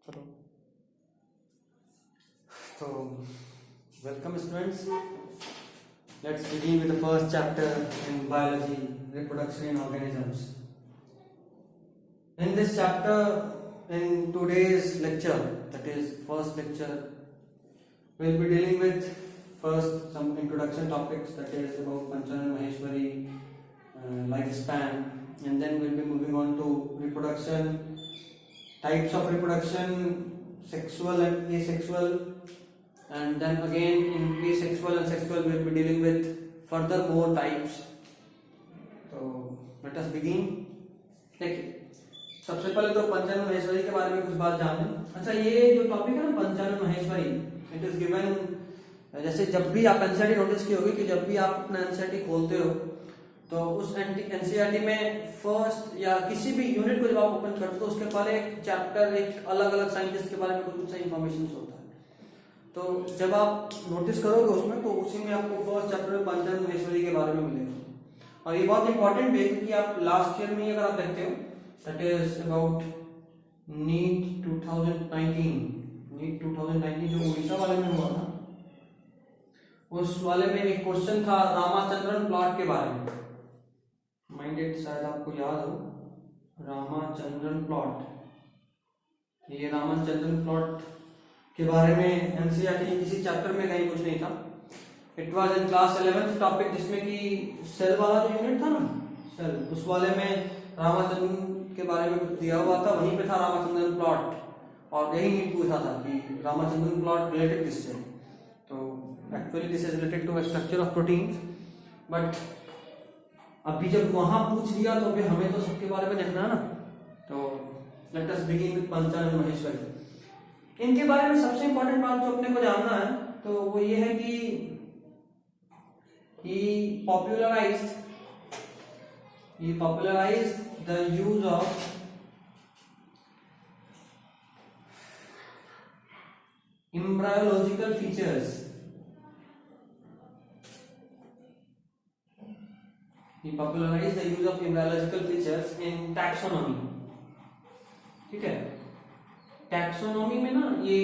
चलो तो welcome students. Let's begin with the first chapter in biology, reproduction in organisms. In this chapter, in today's lecture, that is first lecture, we'll be dealing with first some introduction topics, that is about Panchanan Maheshwari, lifespan, and then we'll be moving on to reproduction, types of reproduction, sexual and asexual, and then again in asexual and sexual we'll be dealing with further more types. तो let us begin. देखिए सबसे पहले तो पंचानन महेश्वरी के बारे में कुछ बात जान लें. अच्छा, ये जो टॉपिक है ना Panchanan Maheshwari, it is given. जैसे जब भी आप एनसीईआरटी नोटिस की होगी कि जब भी आप अपना एनसीईआरटी खोलते हो तो उस एनसीईआरटी में फर्स्ट या किसी भी यूनिट को जब आप ओपन करते हो तो उसके पहले एक चैप्टर, एक अलग अलग साइंटिस्ट के बारे में कुछ इन्फॉर्मेशन होता है. तो जब आप नोटिस करोगे उसमें तो उसी में आपको फर्स्ट चैप्टर में पंचानन महेश्वरी के बारे में मिलेगा. और ये बहुत इंपॉर्टेंट है क्योंकि आप लास्ट ईयर में अगर आप देखते हो, दैट इज अबाउट नीट 2019 जो उड़ीसा वाले में हुआ था, उस वाले में एक क्वेश्चन था रामाचंद्रन प्लॉट के बारे में. माइंडेड शायद आपको याद हो, रामाचंद्रन प्लॉट. ये रामाचंद्रन प्लॉट के बारे में एनसीईआरटी किसी चैप्टर में कहीं कुछ नहीं था. It was in class 11th topic, जिसमें कि सेल वाला जो यूनिट था ना, सेल, उस वाले में रामाचंद्रन के बारे में कुछ दिया हुआ था. वहीं पे था रामाचंद्रन प्लॉट, और यही नीट पूछा था कि रामाचंद्रन प्लॉट रिलेटेड किससे. तो actually this is related to structure of proteins. But अभी जब वहां पूछ लिया तो फिर हमें तो सबके बारे में देखना है ना. तो let us begin with Panchanan Maheshwari. इनके बारे में सबसे इंपॉर्टेंट बात जो अपने को जानना है तो वो ये है कि he popularized the use of embryological features. He popularized the use of embryological features in taxonomy. ठीक है, टैक्सोनॉमी में ना ये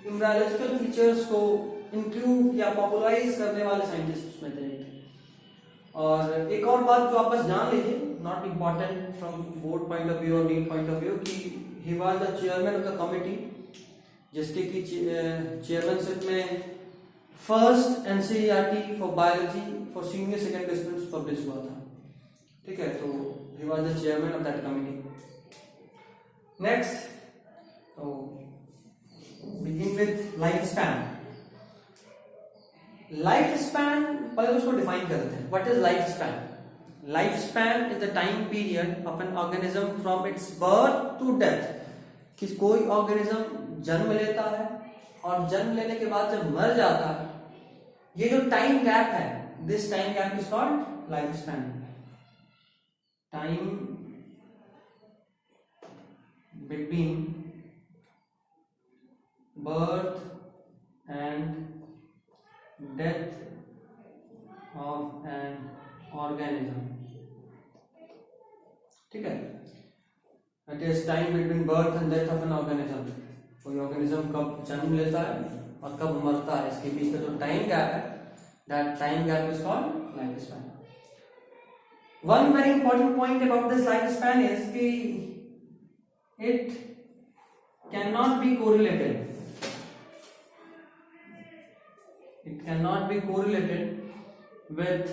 एम्ब्रायोलॉजिकल फीचर्स को इंक्लूड या पॉपुलराइज करने वाले साइंटिस्ट में थे. और एक और बात जो आप बस जान लीजिए, not important from board point of view और नीट पॉइंट ऑफ व्यू, कि he was the chairman of the committee जिसके की चेयरमैनशिप में first NCERT for biology for senior secondary students publish हुआ था. ठीक है, तो he was the chairman of that committee. Next, तो begin with lifespan. Lifespan पहले उसको डिफाइन करते हैं. What is lifespan? Lifespan is the time period of an organism from its birth to death. कि कोई ऑर्गेनिज्म जन्म लेता है और जन्म लेने के बाद जब मर जाता है, ये जो टाइम गैप है, this time gap is called lifespan. Time between birth and death of an organism. ठीक है, it is time between birth and death of an organism. कोई ऑर्गेनिज्म कब जन्म लेता है और कब मरता है, इसके बीच का जो टाइम गैप है, that time gap is called lifespan. One very important point about this lifespan is कि it cannot be correlated. It cannot be correlated with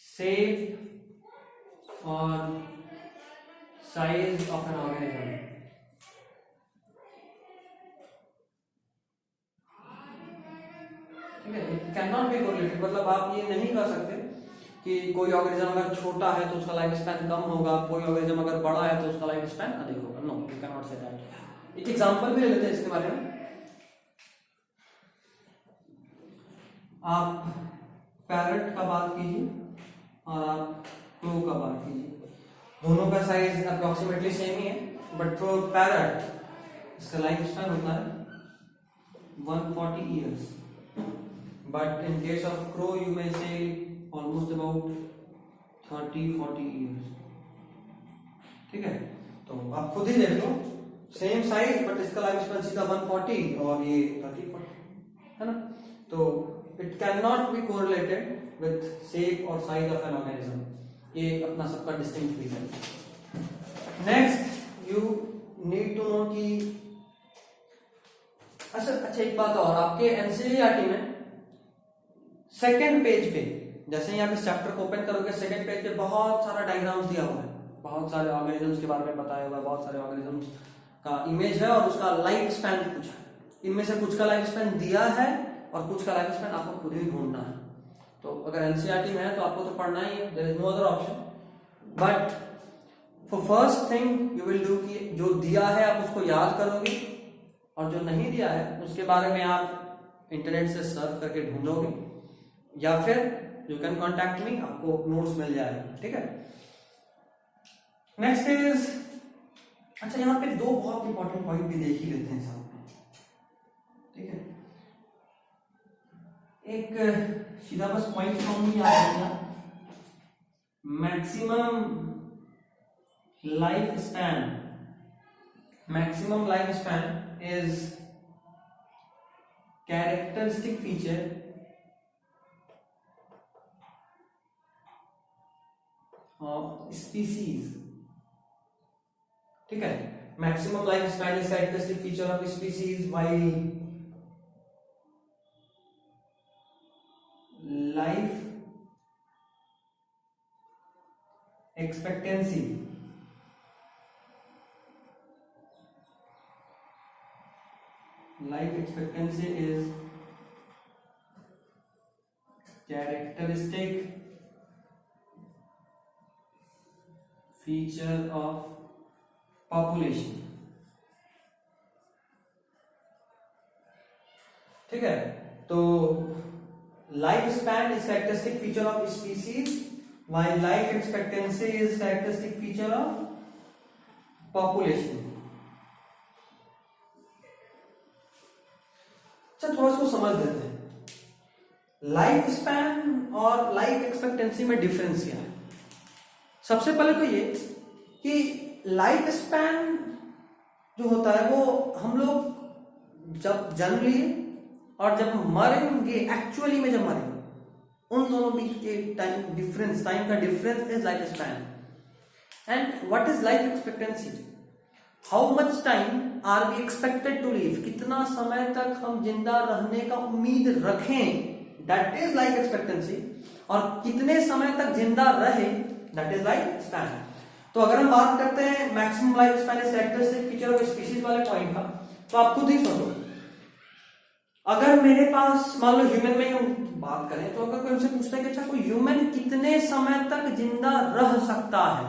shape or size of an organism. ठीक है, it cannot be correlated, मतलब आप ये नहीं कर सकते कि कोई ऑर्गेनिज्म अगर छोटा है तो उसका लाइफ स्पैन कम होगा, कोई ऑर्गेनिज्म अगर बड़ा है तो उसका लाइफ स्पैन अधिक होगा. No, you can not say that. एक एग्जांपल भी ले लेते हैं इसके बारे में. आप पैरट का बात कीजिए और आप क्रो का बात कीजिए. दोनों का साइज अप्रोक्सीमेटली सेम ही है, बट फॉर पैरट इसका लाइफ स्पैन होता है 140 years. But in case of crow you may say almost about 30-40 years. ठीक है, तो आप खुद ही देख लो सेम साइज बट इसका लाइफ स्पैन सीधा 140 और ये 30-40 है ना। तो it can not be correlated with shape और साइज ऑफ एन ऑर्गेनिज्म, ये अपना सबका डिस्टिंक्ट फीचर है। Next you need to know कि अच्छा एक बात और, आपके एनसीईआरटी में सेकेंड पेज पे, जैसे ही आप इस चैप्टर को ओपन करोगे, सेकेंड पेज पे बहुत सारा डायग्राम्स दिया हुआ है, बहुत सारे ऑर्गेनिजम्स के बारे में बताया हुआ है, बहुत सारे ऑर्गेनिजम्स का इमेज है और उसका लाइफ स्पैन पूछा है। इनमें से कुछ का लाइफ स्पैन दिया है और कुछ का लाइफ स्पैन आपको खुद ही ढूंढना है। तो अगर एनसीईआरटी में है तो आपको तो पढ़ना ही है, there is no other option. But for first thing you will do कि जो दिया है आप उसको याद करोगे और जो नहीं दिया है उसके बारे में आप इंटरनेट से सर्च करके ढूंढोगे या फिर यू कैन कॉन्टैक्ट मी, आपको नोट्स मिल जाएगा, ठीक है। नेक्स्ट इज, अच्छा यहाँ पे दो बहुत इंपॉर्टेंट पॉइंट भी देख ही लेते हैं साथ में, ठीक है। एक सीधा बस पॉइंट फॉर्म याद रखना, maximum life span, maximum life span is characteristic feature of species, ठीक है। maximum life span is characteristic feature of species while life expectancy is characteristic feature of population, ठीक है। तो life span is characteristic feature of species while life expectancy is characteristic feature of population। थोड़ा सा समझ देते हैं life span और life expectancy में डिफरेंस क्या है। सबसे पहले तो ये कि लाइफ स्पैन जो होता है वो हम लोग जब जन्म लिए और जब मरेंगे, एक्चुअली में जब मरेंगे, उन दोनों बीच के टाइम डिफरेंस, टाइम का difference is life span. And what is life expectancy? How much time are we expected to live, कितना समय तक हम जिंदा रहने का उम्मीद रखें, दैट इज लाइफ एक्सपेक्टेंसी। और कितने समय तक जिंदा रहे, दैट इज लाइफ स्पैन। तो अगर हम बात करते हैं maximum life span is characteristic feature of species वाले पॉइंट का, तो आप खुद ही सोचो, अगर मेरे पास मान लो ह्यूमन में हम बात करें तो अगर कोई हमसे पूछता है कि अच्छा कोई ह्यूमन कितने समय तक जिंदा रह सकता है,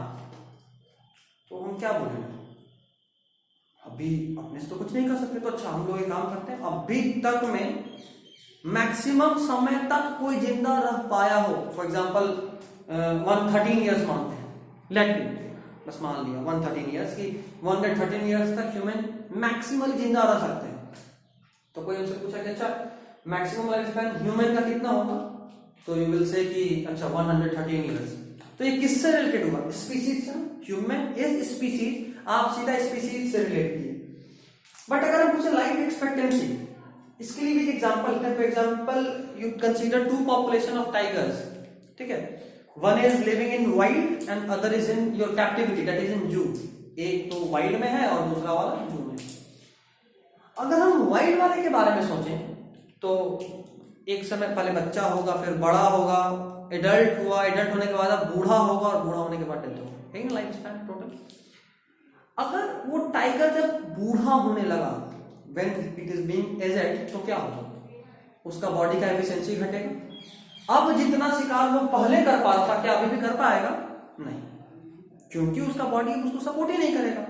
तो हम क्या बोलेंगे? अभी अपने से तो कुछ नहीं कर सकते, तो अच्छा हम लोग एक काम करते हैं, अभी तक में मैक्सिमम समय तक कोई जिंदा रह पाया हो, फॉर एग्जांपल 113 इयर्स मानते हैं, लेट मी बस मान लिया 113 इयर्स की, 113 इयर्स तक ह्यूमन मैक्सिमल जिंदा रह सकते हैं। तो कोई हमसे पूछा कि अच्छा मैक्सिमम लाइफ स्पैन ह्यूमन का कितना होगा, तो यू विल से कि अच्छा 113 इयर्स। तो ये किससे रिलेटेड हुआ? स्पीसीज से। ह्यूमन इज स्पीसीज, आप सीधा स्पीसीज से रिलेट किए। बट अगर हम पूछे लाइफ एक्सपेक्टेंसी, इसके लिए भी एक एग्जांपल है। For example you consider to population of tigers, ठीक है, one is living in wild and other is in your captivity, that is in zoo. एक तो वाइल्ड में है और दूसरा वाला जू में। अगर हम वाइल्ड वाले के बारे में सोचें तो एक समय पहले बच्चा होगा, फिर बड़ा होगा, एडल्ट हुआ, एडल्ट होने के बाद बूढ़ा होगा और बूढ़ा होने के बाद डेथ होगा, ठीक है, लाइफ स्पैन टोटल। अगर वो टाइगर जब बूढ़ा होने लगा, when it is being aged, तो क्या होगा? उसका बॉडी का एफिशिएंसी घटेगा। अब जितना शिकार वो पहले कर पा रहा था, क्या अभी भी कर पाएगा? नहीं, क्योंकि उसका बॉडी उसको सपोर्ट ही नहीं करेगा।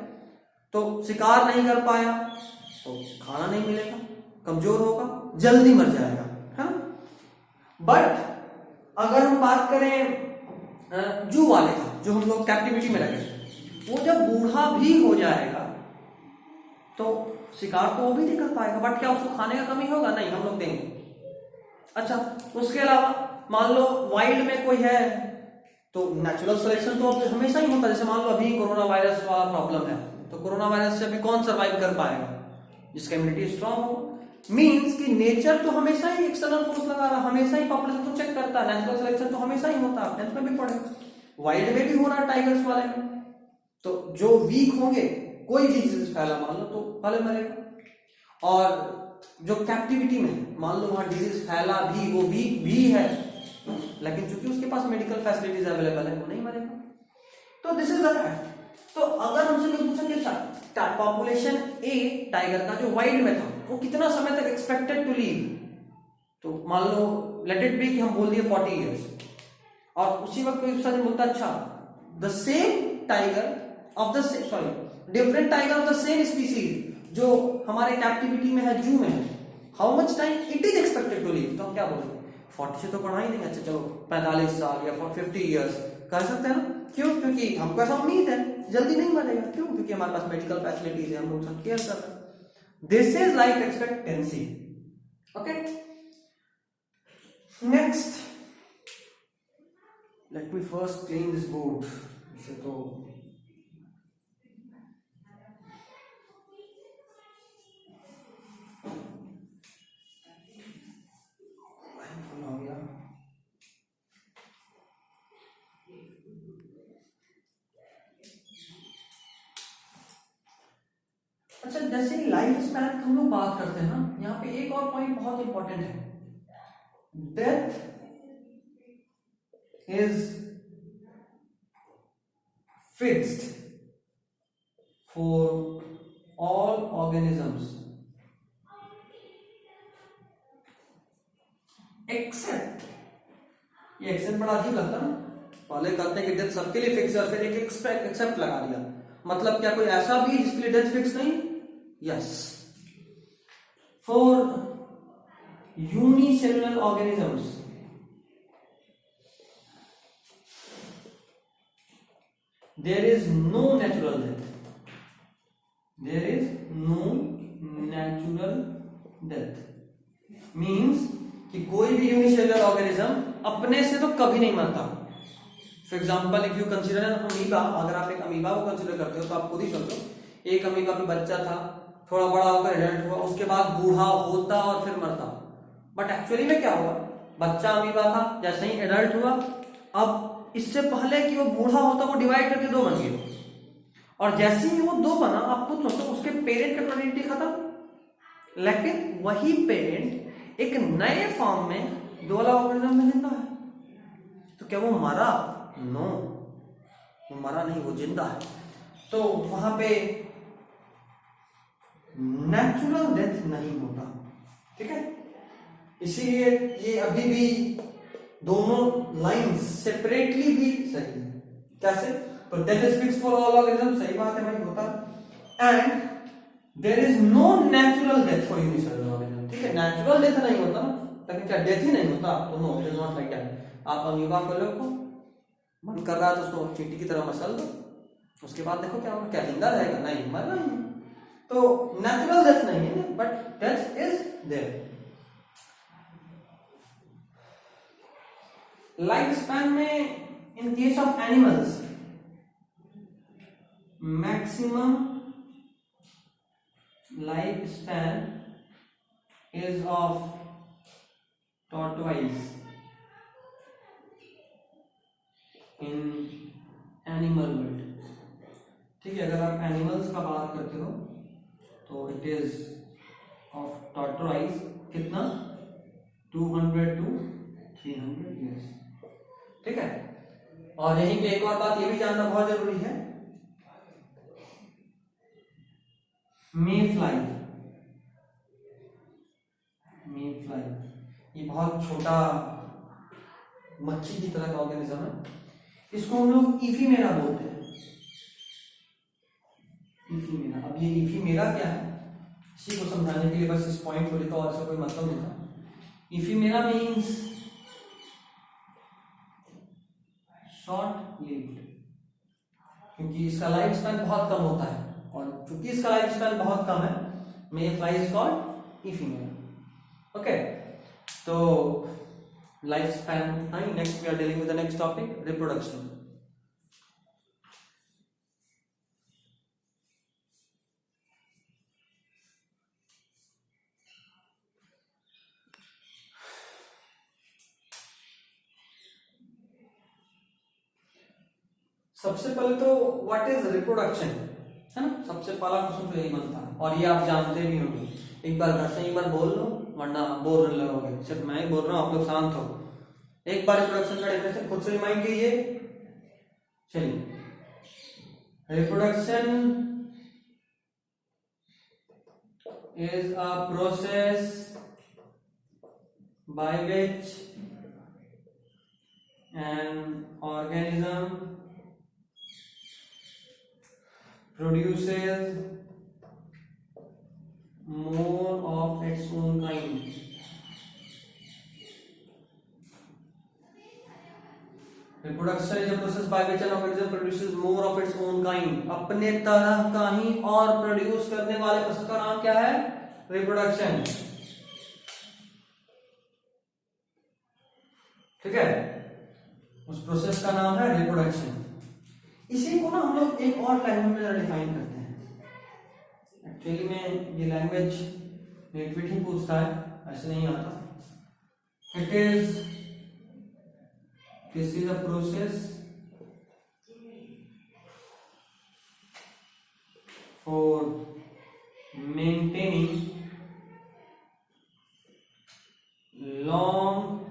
तो शिकार नहीं कर पाया तो खाना नहीं मिलेगा, कमजोर होगा, जल्दी मर जाएगा, है ना। बट अगर हम बात करें जू वाले का, जो हम लोग कैप्टिविटी में रखे, वो जब बूढ़ा भी हो जाएगा तो शिकार तो वो भी नहीं कर पाएगा, बट क्या उसको खाने का कमी होगा? नहीं, हम लोग देंगे। अच्छा, उसके अलावा मान लो वाइल्ड में कोई है तो नेचुरल सिलेक्शन तो हमेशा ही होता है। जैसे मान लो अभी कोरोना वायरस वाला प्रॉब्लम है, तो कोरोना वायरस से अभी कौन सर्वाइव कर पाएगा? जिसका इम्यूनिटी स्ट्रांग हो। मींस कि नेचर तो हमेशा ही एक्सटर्नल फोर्स लगा रहा, हमेशा ही पॉपुलेशन को चेक करता है, नेचुरल सिलेक्शन तो हमेशा ही होता है, टेंथ में भी पढ़े, वाइल्ड में भी हो रहा है टाइगर्स वाले में। तो जो वीक होंगे, कोई भी डिजीज फैला मान लो तो पहले मरेगा, और जो कैप्टिविटी में मान लो वहां डिजीज फैला भी, वो वीक भी है, लेकिन चूंकि उसके पास मेडिकल फैसिलिटीज अवेलेबल है, वो नहीं मरेगा। तो दिस इज द फैक्ट। तो अगर हमसे कोई पूछेंगे पॉपुलेशन ए टाइगर का जो वाइल्ड में था, वो कितना समय तक एक्सपेक्टेड टू लीव, तो मान लो लेट इट बी कि हम बोल दिए 40 इयर्स, और उसी वक्त कोई दूसरा बोलता अच्छा the same tiger of the different tiger of the same species जो हमारे कैप्टिविटी में है, जू में है, how much time it is expected to live, तो हम क्या बोलेंगे? 40 से तो बढ़ा ही नहीं, अच्छा चलो 45 साल या 50 इयर्स कह सकते हैं ना। क्यों? क्योंकि हमको ऐसा उम्मीद है जल्दी नहीं मरेगा। क्यों? क्योंकि हमारे पास मेडिकल फैसिलिटीज है, हम लोग सब केयर कर रहे हैं। This is life expectancy. Okay, next let me first clean this board. इसे तो हो गया। अच्छा, जैसे लाइफ स्पैन की हम लोग बात करते हैं ना, यहाँ पे एक और पॉइंट बहुत इंपॉर्टेंट है। Death is fixed for all organisms except, ये एक्सेप्ट बड़ा अजीब लगता है ना, पहले कहते हैं कि डेथ सबके लिए फिक्स है, फिर एक एक्सेप्ट लगा दिया। मतलब क्या कोई ऐसा भी जिसके लिए डेथ फिक्स नहीं? Yes, for unicellular organisms there is no natural death, there is no natural death. Means कि कोई भी यूनिसेलुलर ऑर्गेनिज्म अपने से तो कभी नहीं मरता। For example if you consider N amoeba, अगर आप एक अमीबा को कंसिडर करते हो तो आप खुद ही सोचो, एक अमीबा पे बच्चा था, थोड़ा बड़ा होकर एडल्ट हुआ, उसके बाद बूढ़ा होता और फिर मरता। बट एक्चुअली में क्या हुआ? बच्चा अमीबा था, जैसे ही एडल्ट हुआ, अब इससे पहले कि वो बूढ़ा होता वो डिवाइड करके 2 बन गए, और जैसे ही वो 2 बना, आप खुद सोचो उसके पेरेंट का प्रोडक्टिविटी खत्म, लेकिन वही पेरेंट एक नए फॉर्म में 2 अलग ऑर्गेनिज्म में जिंदा है। तो क्या वो मरा? नो, वो मरा नहीं, वो जिंदा है। तो वहां पे नेचुरल डेथ नहीं होता, ठीक है। इसीलिए ये अभी भी दोनों लाइंस सेपरेटली भी सही है। कैसे? तो death is fixed for all organism, सही बात है भाई, होता। And there is no natural death for unicellular organism, ठीक है। नेचुरल डेथ नहीं होता ना, लेकिन क्या डेथ ही नहीं होता? तो no, it is not like that. आप अमीबा को लो, मन कर रहा है तो उसको चींटी की तरह मसल दो, उसके बाद देखो क्या होगा, क्या जिंदा रहेगा? नहीं, मरना ही। तो नेचुरल डेथ नहीं है, but death is there. Life span में in case of animals maximum life span is of tortoise in animal world, ठीक है। अगर आप एनिमल्स का बात करते हो तो इट इज ऑफ टॉर्टोइज कितना? 200 to 300 years, ठीक है। और यहीं पे एक और बात ये भी जानना बहुत जरूरी है, मे फ्लाई ये बहुत छोटा मक्खी की तरह का ऑर्गेनिज्म है, इसको हम लोग इफीमेरा बोलते हैं। इफीमेरा, अब ये इफीमेरा क्या है, इसी को समझाने के लिए बस इस पॉइंट को लिखा, और इसका कोई मतलब नहीं था। इफीमेरा मीन्स शॉर्ट लिव्ड, क्योंकि इसका लाइफ स्पैन बहुत कम होता है, और क्योंकि इसका लाइफ स्पैन बहुत कम है, mayfly is called ephemera. Okay, तो life span. Next we are dealing with the next topic, reproduction. सबसे पहले तो व्हाट इज रिप्रोडक्शन, है ना, सबसे पहला क्वेश्चन तो यही बनता है और ये आप जानते भी होंगे। एक बार घर से एक बार बोल लो वरना बोर लगोगे, सिर्फ मैं ही बोल रहा हूँ, आप लोग शांत हो। एक बार रिप्रोडक्शन का डेफिनेशन खुद से रिमाइंड कीजिए। चलिए, reproduction is a process by which an organism produces more of its own kind. Reproduction is a process by which an organism produces more of its own kind. अपने तरह का ही और produce करने वाले प्रोसेस का नाम क्या है? रिप्रोडक्शन। ठीक है, उस प्रोसेस का नाम है रिप्रोडक्शन। इसी को ना हम लोग एक और लैंग्वेज में डिफाइन करते हैं। एक्चुअली में ये लैंग्वेज नेटिविटी पूछता है, ऐसे नहीं आता। It is This is a process for maintaining long-term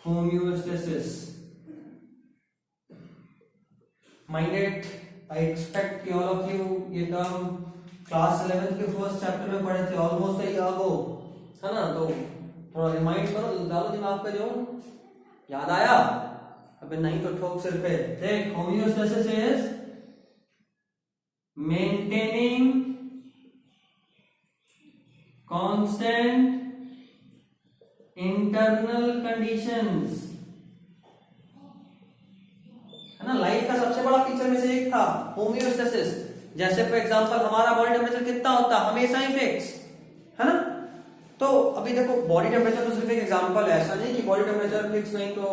homeostasis. Mind it, I expect कि all of you ये टर्म क्लास 11th के फर्स्ट चैप्टर में पढ़े थे, ऑलमोस्ट a year ago, है ना। तो थोड़ा रिमाइंड करो, डालो दिमाग पे, जो याद आया। अबे नहीं तो ठोक सिर पे। देख, homeostasis is maintaining constant internal conditions, है ना। लाइफ का सबसे बड़ा फीचर में से एक था होमियोस्टेसिस। जैसे फॉर एग्जांपल हमारा बॉडी टेम्परेचर कितना होता है, हमेशा ही फिक्स, है ना। तो अभी देखो, बॉडी टेम्परेचर तो सिर्फ एक एग्जांपल है, ऐसा नहीं कि बॉडी टेम्परेचर फिक्स नहीं तो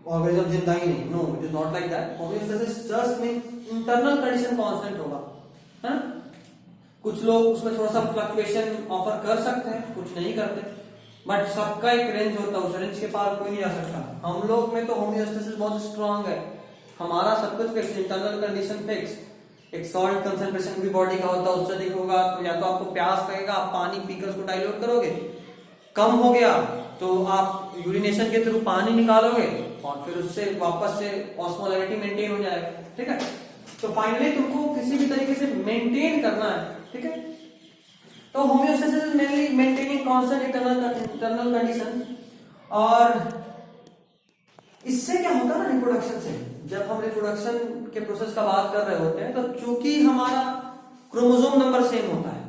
ऑर्गेनिज्म जिंदा ही नहीं। No, it is not like that. Homeostasis just means internal condition constant होगा, है ना। कुछ लोग उसमें थोड़ा सा फ्लक्चुएशन ऑफर कर सकते हैं, कुछ नहीं करते, बट सबका एक रेंज होता है, उस रेंज के पार कोई नहीं जा सकता। हम लोग में तो होमियोस्टेसिस बहुत स्ट्रांग है, हमारा सब कुछ फिक्स, इंटरनल कंडीशन फिक्स। एक सॉल्ट कंसंट्रेशन भी बॉडी का होता है, उससे अधिक होगा तो या तो आपको प्यास लगेगा, आप पानी पीकर उसको डाइल्यूट करोगे, कम हो गया तो आप यूरिनेशन के थ्रू पानी निकालोगे और फिर उससे वापस से ऑस्मोलैरिटी मेंटेन हो जाएगा। ठीक है, तो फाइनली तुमको किसी भी तरीके से मेंटेन करना है। ठीक है, तो homeostasis is mainly maintaining constant internal condition. और इससे क्या होता है ना, रिप्रोडक्शन से, जब हम रिप्रोडक्शन के प्रोसेस का बात कर रहे होते हैं तो चूंकि हमारा क्रोमोसोम नंबर सेम होता है,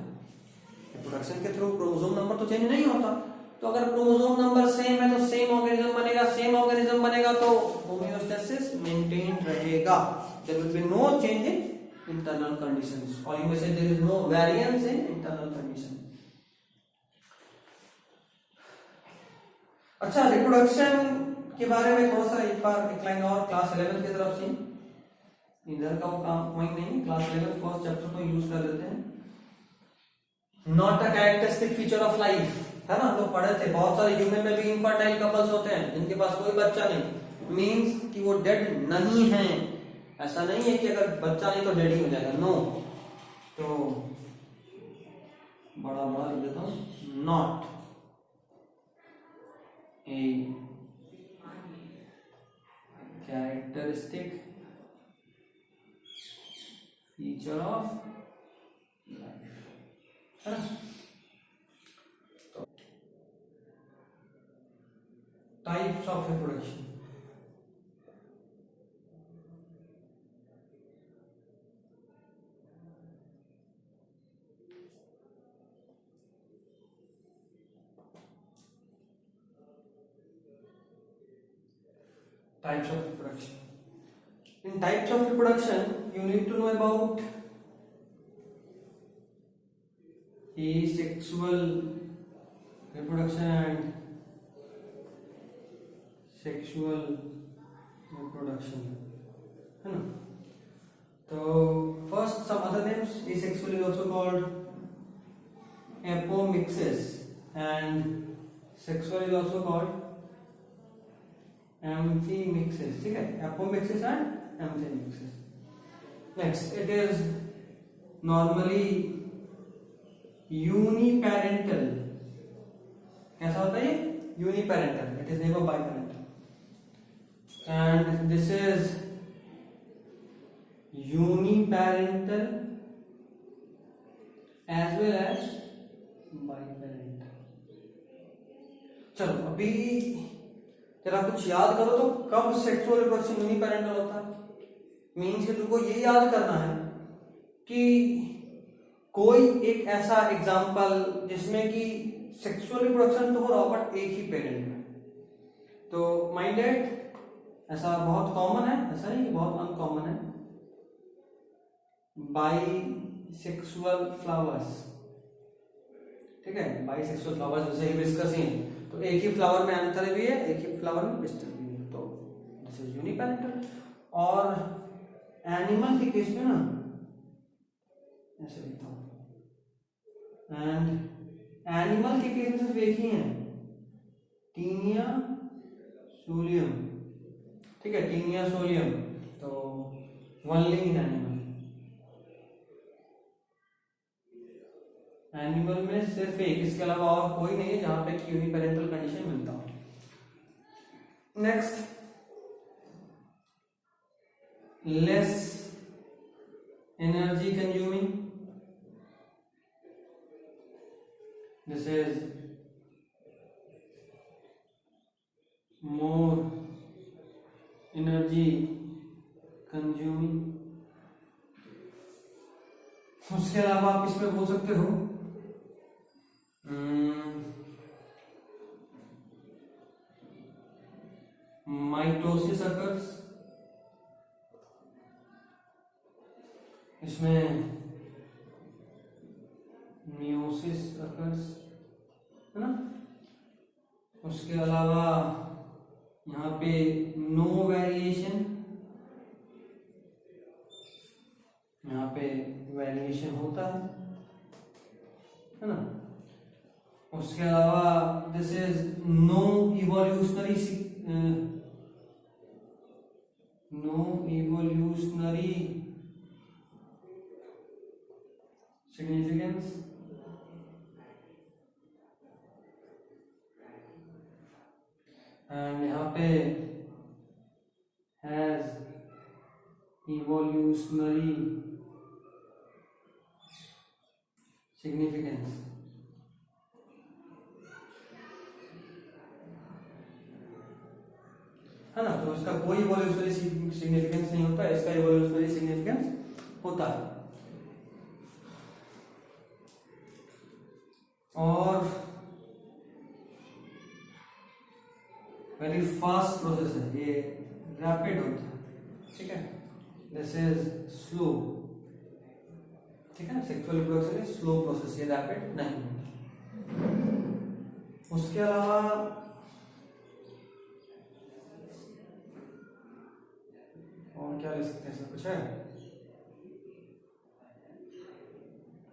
रिप्रोडक्शन के थ्रू क्रोमोसोम नंबर तो चेंज नहीं होता, तो अगर क्रोमोसोम नंबर सेम है तो सेम ऑर्गेनिज्म बनेगा, सेम ऑर्गेनिज्म बनेगा तो होमियोस्टेसिस मेंटेन रहेगा। There will be no change in internal conditions, और you may say there is no variance in internal condition. अच्छा, रिप्रोडक्शन के बारे में थोड़ा सा एक बार एक लाइन और क्लास 11 की तरफ से, इधर का वो काम पॉइंट नहीं, क्लास 11 फर्स्ट चैप्टर को यूज कर लेते हैं। Not a characteristic feature of life, है ना, हम लोग पढ़े थे। बहुत सारे ह्यूमन में भी इनफर्टाइल कपल्स होते हैं जिनके पास कोई बच्चा नहीं, मींस कि वो डेड नहीं है। ऐसा नहीं है कि अगर बच्चा नहीं तो डेड ही हो जाएगा, नो। तो बड़ा बड़ा लिख देता हूं, not a characteristic feature of life, है ना। तो types of reproduction, types of reproduction. In types of reproduction, you need to know about asexual reproduction and sexual reproduction, है ना। तो first some other names, asexual is also called apomixis and sexual is also called amphimixis, ठीक है, apomixis and amphimixis. Next, it is normally uniparental. कैसा होता है ये? Uniparental. It is never biparental. And this is uniparental as well as biparental. चलो अभी जरा कुछ याद करो तो कब सेक्सुअल रिप्रोडक्शन यूनिपेरेंटल होता है? मीन्स कि तुमको ये याद करना है कि कोई एक ऐसा एग्जाम्पल जिसमें कि सेक्सुअल रिप्रोडक्शन तो हो रहा हो बट एक ही पेरेंट में. तो माइंडेड ऐसा बहुत कॉमन है, ऐसा नहीं बहुत अनकॉमन है. बाइसेक्सुअल फ्लावर्स, ठीक है, बाइसेक्सुअल फ्लावर्स जैसे हिबिस्कस ही, तो एक ही फ्लावर में एंथर भी है, एक ही फ्लावर में पिस्टल भी है, तो दिस इज यूनिपेरेंटल. और एनिमल के केस में ना ऐसे लिखता हूं, एंड एनिमल के केस में सिर्फ एक ही है, टीनिया सोलियम, ठीक है, टीनिया सोलियम, तो ओनली इन एनिमल. एनिमल में सिर्फ एक, इसके अलावा और कोई नहीं है जहां पे यूनिपेरेंटल कंडीशन मिलता हो. Next, less energy consuming. This is more energy consuming. उसके अलावा आप इसमें बोल सकते हो माइटोसिस अकर्स. इसमें मियोसिस अकर्स, है ना. उसके अलावा यहाँ पे नो वेरिएशन, यहाँ पे वेरिएशन होता है ना. उसके अलावा this is no evolutionary significance. And यहाँ पे has evolutionary significance. है ना, तो इसका कोई इवोल्यूशनरी सिग्निफिकेंस नहीं होता, इसका इवोल्यूशनरी सिग्निफिकेंस होता है. और वेरी फास्ट प्रोसेस है, ये रैपिड होता है, ठीक है. दिस इज स्लो, ठीक है. Sexual reproduction is slow process, ये रैपिड नहीं होता. उसके अलावा और क्या ले सकते हैं, कुछ है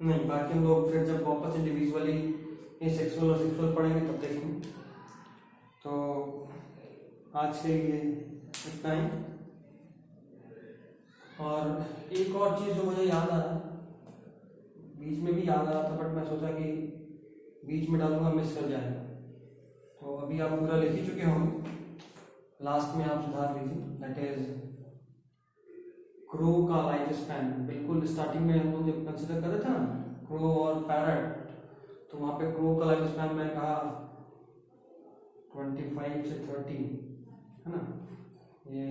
नहीं. बाकी हम लोग फिर जब वापस इंडिविजुअली ये सेक्सुअल और सेक्सुअल पढ़ेंगे तब देखेंगे. तो आज के लिए इतना ही. और एक और चीज जो मुझे याद आ रहा है, बीच में भी याद आ रहा था बट मैं सोचा कि बीच में डालूंगा मिस कर जाएगा. तो अभी आप पूरा लिख ही चुके होंगे, लास्ट में आप सुधार लीजिए. दैट इज क्रो का लाइफ स्पैन. बिल्कुल स्टार्टिंग में हम लोग जब कंसिडर कर रहे थे ना क्रो और पैरट, तो वहां पे क्रो का लाइफ स्पैन में कहा 25 से 30, है ना. ये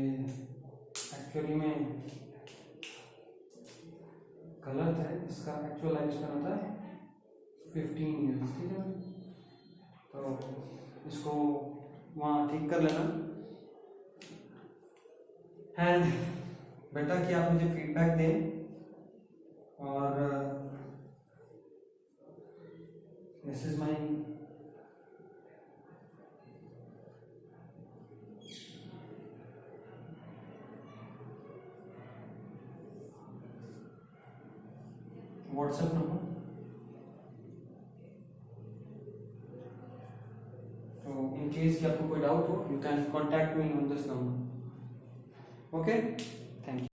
एक्चुअली में गलत है, इसका एक्चुअल लाइफ स्पैन होता है 15 ईयर्स, ठीक है. तो इसको वहाँ ठीक कर लेना. एंड बेटा कि आप मुझे फीडबैक दें. और this is my WhatsApp number. तो इन केस कि आपको कोई डाउट हो, you can contact me on this number. Okay, thank you.